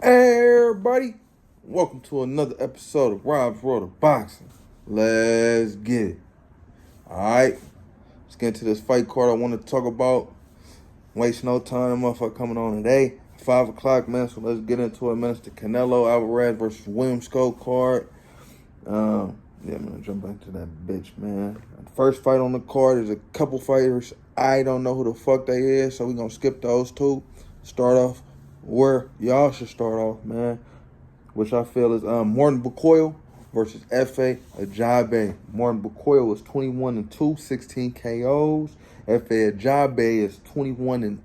Hey everybody, welcome to another episode of Rob's World of Boxing. Let's get it. Alright, let's get into this fight card I want to talk about. Waste no time, motherfucker coming on today. 5 o'clock, man, so let's get into it, man. It's the Canelo Alvarez versus William Scull card. Yeah, I'm gonna jump back to that bitch, man. The first fight on the card is a couple fighters. I don't know who the fuck they is, so we're gonna skip those two. Start off where y'all should start off, man, which I feel is Martin Bukoyo versus Efe Ajabe. Martin Bukoyo was 21-2, 16 KOs. Efe Ajabe is 21-1,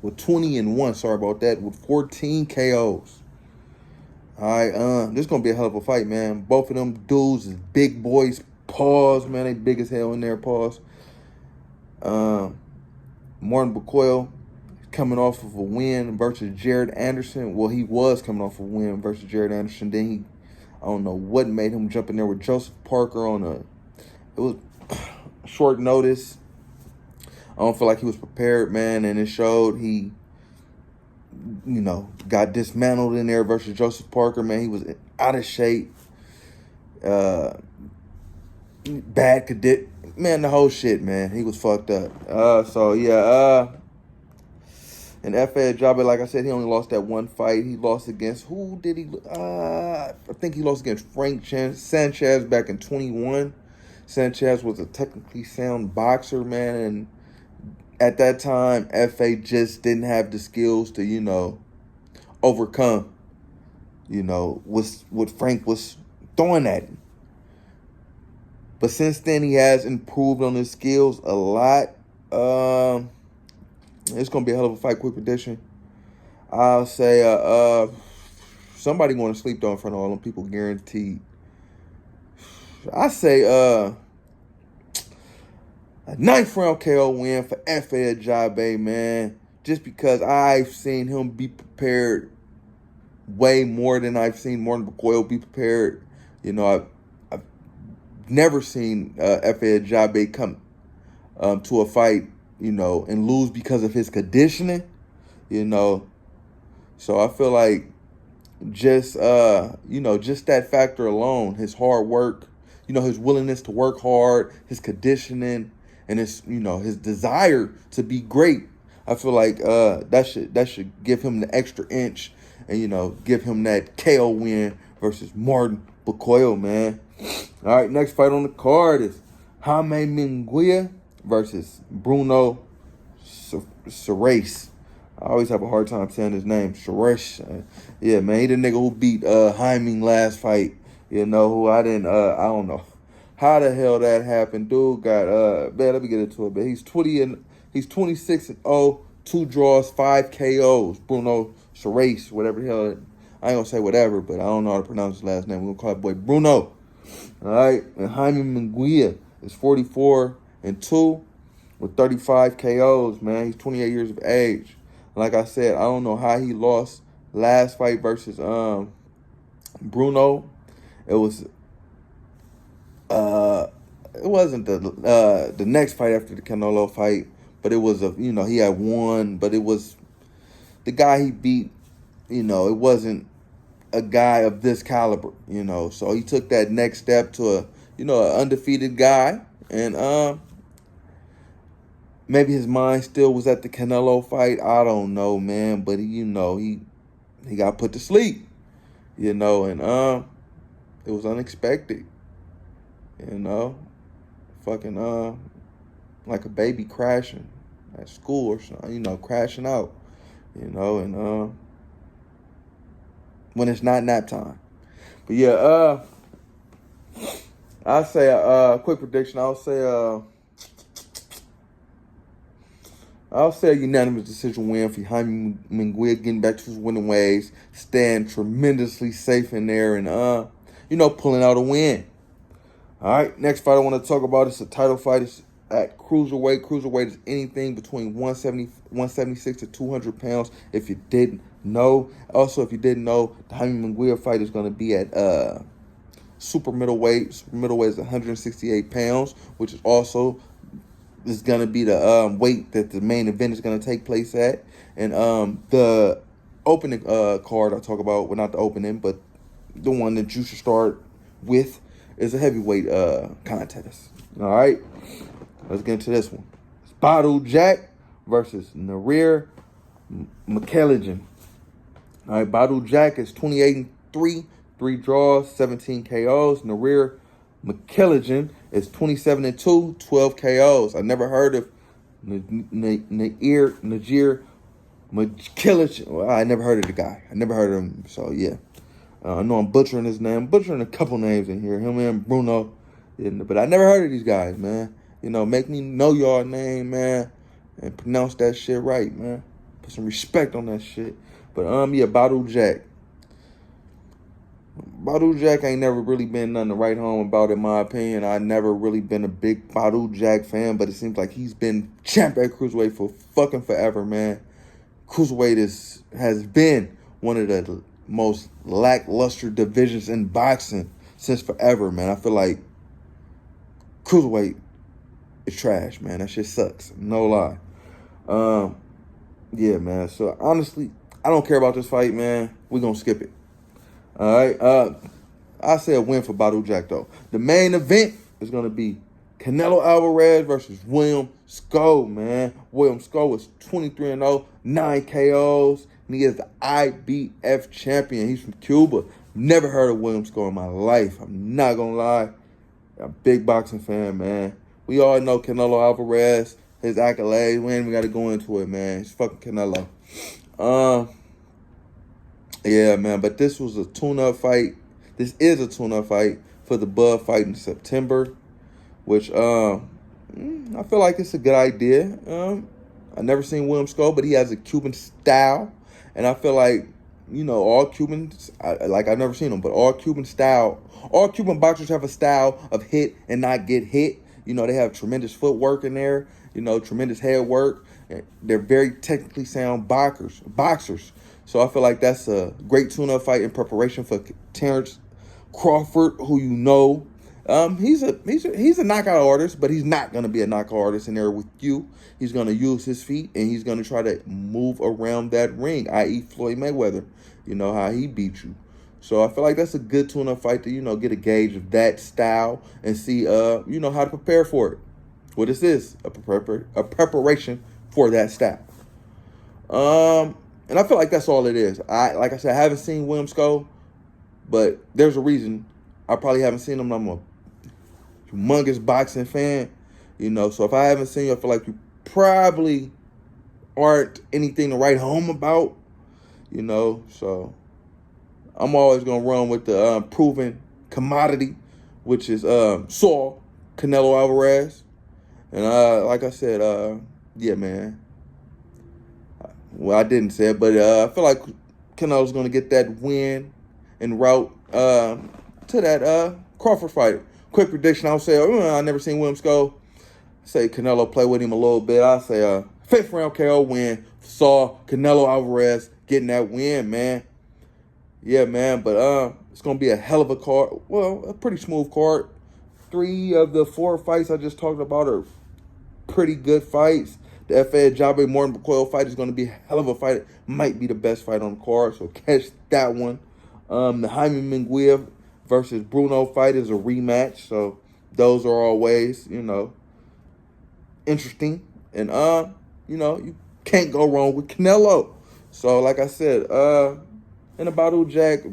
with 20-1. Sorry about that, with 14 KOs. All right, this is gonna be a hell of a fight, man. Both of them dudes is big boys. Pause, man. They big as hell in there. Pause. Martin Bukoyo coming off of a win versus Jared Anderson. Well, he was coming off of a win versus Jared Anderson. Then I don't know what made him jump in there with Joseph Parker it was short notice. I don't feel like he was prepared, man, and it showed. He, got dismantled in there versus Joseph Parker, man. He was out of shape. Bad cadet. Man, the whole shit, man. He was fucked up. And Efe Ajabe, like I said, he only lost that one fight. He lost against, who did he? I think he lost against Frank Sanchez back in 21. Sanchez was a technically sound boxer, man. And at that time, Efe just didn't have the skills to, overcome, what Frank was throwing at him. But since then, he has improved on his skills a lot. It's going to be a hell of a fight. Quick prediction. I'll say somebody going to sleep though in front of all them people, guaranteed. I say a 9th round KO win for Efe Ajabe, man. Just because I've seen him be prepared way more than I've seen Martin Bukoyo be prepared. I've never seen Efe Ajabe come to a fight, and lose because of his conditioning, So I feel like just that factor alone, his hard work, his willingness to work hard, his conditioning, and his desire to be great. I feel like that should give him the extra inch and, give him that KO win versus Martin Bukoyo, man. All right, next fight on the card is Jaime Munguia versus Bruno Surace. I always have a hard time saying his name. Surace. Yeah, man, he the nigga who beat Jaime last fight. Who I don't know how the hell that happened. Dude got man, let me get into it. But he's 26-0, 2 draws, 5 KOs. Bruno Surace, whatever the hell. I ain't gonna say whatever, but I don't know how to pronounce his last name. We're gonna call it boy Bruno. All right, and Jaime Munguia is 44-2 with 35 KOs, man. He's 28 years of age. Like I said, I don't know how he lost last fight versus Bruno. It wasn't the next fight after the Canelo fight, but it was he had won, but it was the guy he beat, it wasn't a guy of this caliber, So he took that next step to an undefeated guy, and maybe his mind still was at the Canelo fight. I don't know, man, but he got put to sleep, and it was unexpected, fucking like a baby crashing at school or something, crashing out, and when it's not nap time. But yeah, I'll say a quick prediction. I'll say a unanimous decision win for Jaime Munguia, getting back to his winning ways, staying tremendously safe in there, and pulling out a win. All right, next fight I want to talk about is a title fight. It's at cruiserweight. Cruiserweight is anything between 176 to 200 pounds, if you didn't know. Also, if you didn't know, the Jaime Munguia fight is going to be at super middleweight. Super middleweight is 168 pounds, which is also going to be the weight that the main event is going to take place at. And the opening card I talk about, well, not the opening, but the one that you should start with is a heavyweight contest. All right, let's get into this one. It's Badou Jack versus Narir McKelligan. All right, Badou Jack is 28-3, 3 draws, 17 KOs. Narir McKelligan is 27-2, 12 KOs. I never heard of Najir McKelligan. Well, I never heard of the guy. I never heard of him. So yeah, I know I'm butchering his name. I'm butchering a couple names in here. Him and Bruno, but I never heard of these guys, man. Make me know y'all name, man, and pronounce that shit right, man. Put some respect on that shit. But yeah, Badou Jack. Badou Jack ain't never really been nothing to write home about, in my opinion. I never really been a big Badou Jack fan, but it seems like he's been champ at cruiserweight for fucking forever, man. Cruiserweight has been one of the most lackluster divisions in boxing since forever, man. I feel like cruiserweight is trash, man. That shit sucks. No lie. Yeah, man. So honestly, I don't care about this fight, man. We're gonna skip it. All right. I say a win for Badou Jack, though. The main event is going to be Canelo Alvarez versus William Scull, man. William Scull is 23-0, 9 KOs, and he is the IBF champion. He's from Cuba. Never heard of William Scull in my life. I'm not going to lie. I'm a big boxing fan, man. We all know Canelo Alvarez, his accolades. We ain't even got to go into it, man. It's fucking Canelo. Yeah, man, but this was a tune-up fight. This is a tune-up fight for the Bud fight in September, which I feel like it's a good idea. I never seen William Scull, but he has a Cuban style, and I feel like, all Cubans, I've never seen them, but all Cuban boxers have a style of hit and not get hit. They have tremendous footwork in there, tremendous head work. They're very technically sound boxers. So I feel like that's a great tune-up fight in preparation for Terrence Crawford, who he's a knockout artist, but he's not going to be a knockout artist in there with you. He's going to use his feet, and he's going to try to move around that ring, i.e. Floyd Mayweather, how he beat you. So I feel like that's a good tune-up fight to, get a gauge of that style and see, how to prepare for it. Well, this is a preparation for that style. And I feel like that's all it is. Like I said, I haven't seen William Scull, but there's a reason. I probably haven't seen him. I'm a humongous boxing fan, So if I haven't seen you, I feel like you probably aren't anything to write home about, So I'm always gonna run with the proven commodity, which is Saul Canelo Alvarez, and like I said, yeah, man. Well, I didn't say it, but I feel like Canelo's going to get that win en route to that Crawford fight. Quick prediction, I'll say, I never seen William Scull. Say Canelo play with him a little bit. I'll say a 5th round KO win. Saw Canelo Alvarez getting that win, man. Yeah, man, but it's going to be a hell of a card. Well, a pretty smooth card. 3 of the 4 fights I just talked about are pretty good fights. The F.A. Jabe Morton Bacoyo fight is going to be a hell of a fight. It might be the best fight on the card, so catch that one. The Jaime Munguia versus Bruno fight is a rematch, so those are always, interesting. And, you can't go wrong with Canelo. So, like I said, and a Badou Jack,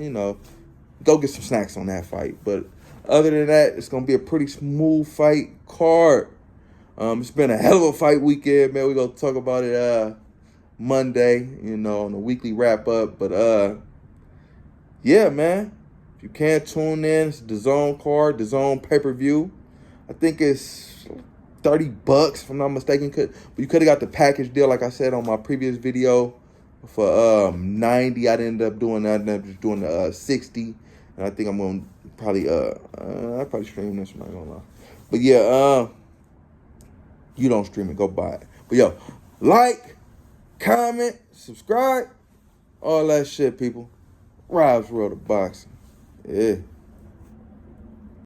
yeah, go get some snacks on that fight. But other than that, it's going to be a pretty smooth fight card. It's been a hell of a fight weekend, man. We're going to talk about it Monday, on the weekly wrap-up. But, yeah, man, if you can't tune in, it's the Dazn card, the Dazn pay-per-view. I think it's $30, if I'm not mistaken. But you could have got the package deal, like I said on my previous video, for $90. I ended up doing that. I ended up just doing the $60. And I think I'm going to probably, I'll probably stream this, I'm not going to lie. But, yeah, you don't stream it, go buy it. But yo, like, comment, subscribe, all that shit, people. Rob's World of Boxing. Yeah.